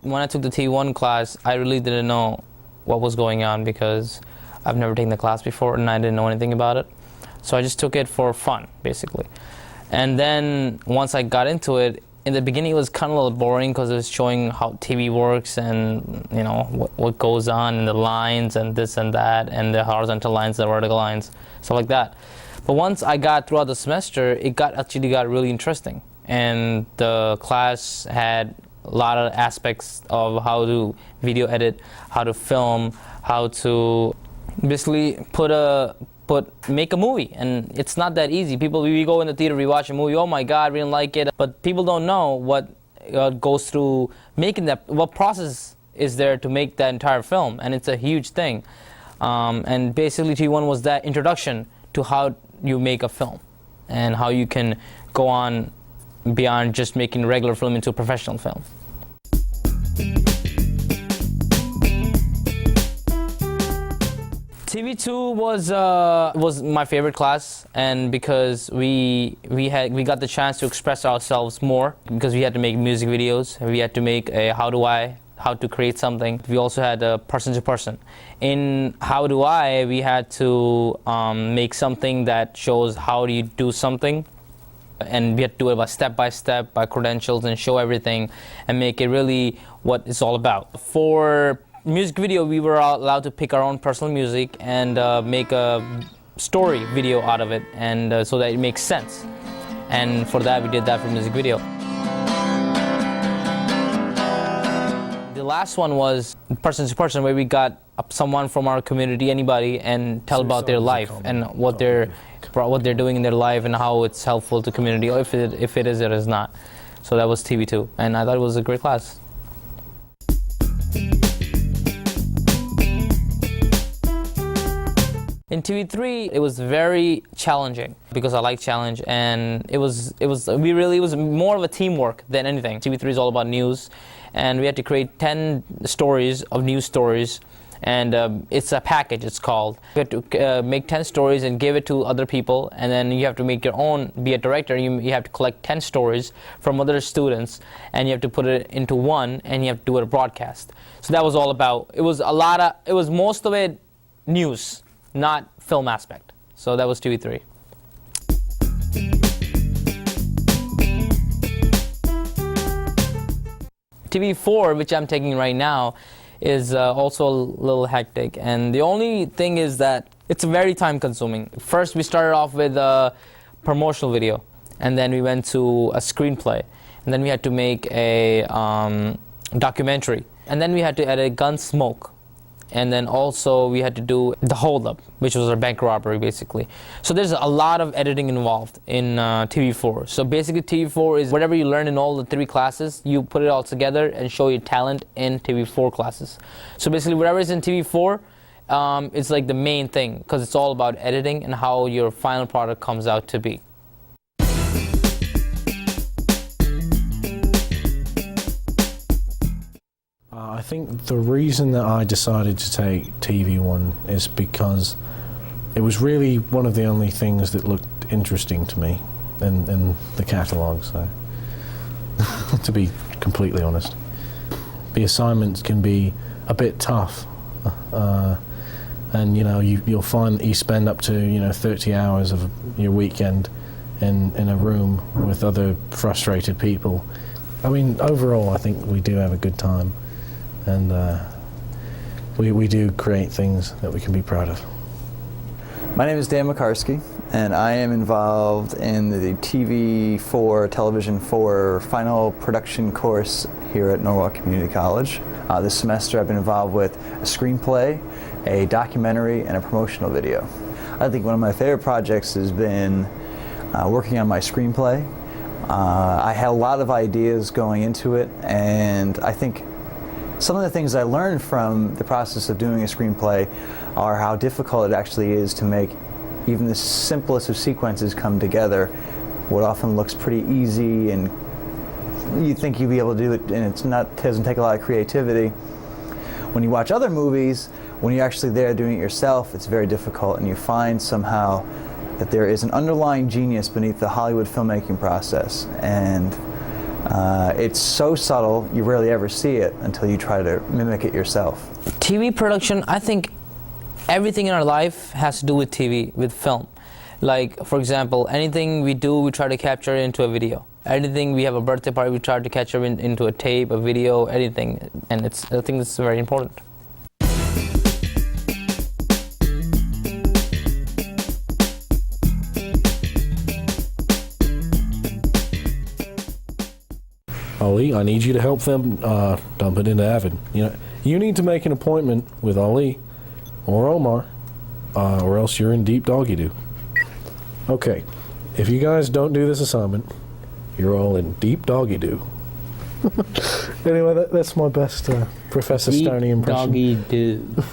when I took the TV1 class, I really didn't know what was going on because I've never taken the class before and I didn't know anything about it. So I just took it for fun, basically. And then once I got into it, in the beginning it was kind of a little boring because it was showing how TV works and what goes on and the lines and this and that and the horizontal lines, the vertical lines, stuff like that. But once I got throughout the semester, it actually got really interesting. And the class had a lot of aspects of how to video edit, how to film, how to basically make a movie. And it's not that easy. We go in the theater, we watch a movie, oh my God, we didn't like it. But people don't know what goes through making that, what process is there to make that entire film. And it's a huge thing. And basically TV1 was that introduction to how you make a film and how you can go on beyond just making a regular film into a professional film. TV2 was my favorite class, and because we got the chance to express ourselves more, because we had to make music videos, we had to make a how to create something. We also had a person to person. In How Do I, we had to make something that shows how do you do something, and we had to do it by step by step, by credentials, and show everything, and make it really what it's all about. For music video, we were allowed to pick our own personal music and make a story video out of it, and so that it makes sense. And for that, we did that for music video. The last one was person to person, where we got someone from our community, anybody, and tell about their life and what they're doing in their life and how it's helpful to community, or if it is or is not. So that was TV2, and I thought it was a great class. In TV3, it was very challenging because I like challenge, and it was more of a teamwork than anything. TV3 is all about news, and we had to create 10 stories of news stories, and it's a package, it's called. You have to make 10 stories and give it to other people, and then you have to make your own, be a director, you have to collect 10 stories from other students, and you have to put it into one, and you have to do it a broadcast. So that was all about, it was most of it news, not film aspect. So that was TV3. TV4, which I'm taking right now, is also a little hectic, and the only thing is that it's very time consuming. First we started off with a promotional video, and then we went to a screenplay, and then we had to make a documentary, and then we had to edit Gunsmoke. And then also we had to do the hold-up, which was our bank robbery, basically. So there's a lot of editing involved in TV4. So basically TV4 is whatever you learn in all the 3 classes, you put it all together and show your talent in TV4 classes. So basically whatever is in TV4, it's like the main thing, because it's all about editing and how your final product comes out to be. I think the reason that I decided to take TV1 is because it was really one of the only things that looked interesting to me in the catalogue, so to be completely honest. The assignments can be a bit tough, and you'll find that you spend up to 30 hours of your weekend in a room with other frustrated people. I mean, overall I think we do have a good time. And we do create things that we can be proud of. My name is Dan McCarskey, and I am involved in the TV4, Television 4 final production course here at Norwalk Community College. This semester I've been involved with a screenplay, a documentary, and a promotional video. I think one of my favorite projects has been working on my screenplay. I had a lot of ideas going into it, and I think some of the things I learned from the process of doing a screenplay are how difficult it actually is to make even the simplest of sequences come together. What often looks pretty easy, and you think you'd be able to do it, and it doesn't take a lot of creativity. When you watch other movies, when you're actually there doing it yourself, it's very difficult, and you find somehow that there is an underlying genius beneath the Hollywood filmmaking process. And It's so subtle, you rarely ever see it until you try to mimic it yourself. TV production, I think everything in our life has to do with TV, with film. Like, for example, anything we do, we try to capture it into a video. Anything, we have a birthday party, we try to capture it into a tape, a video, anything. And I think this is very important. Ali, I need you to help them dump it into Avid. You need to make an appointment with Ali or Omar, or else you're in deep doggy-doo. Okay, if you guys don't do this assignment, you're all in deep doggy-doo. Anyway, that's my best Professor Stoney impression. Deep doggy-doo.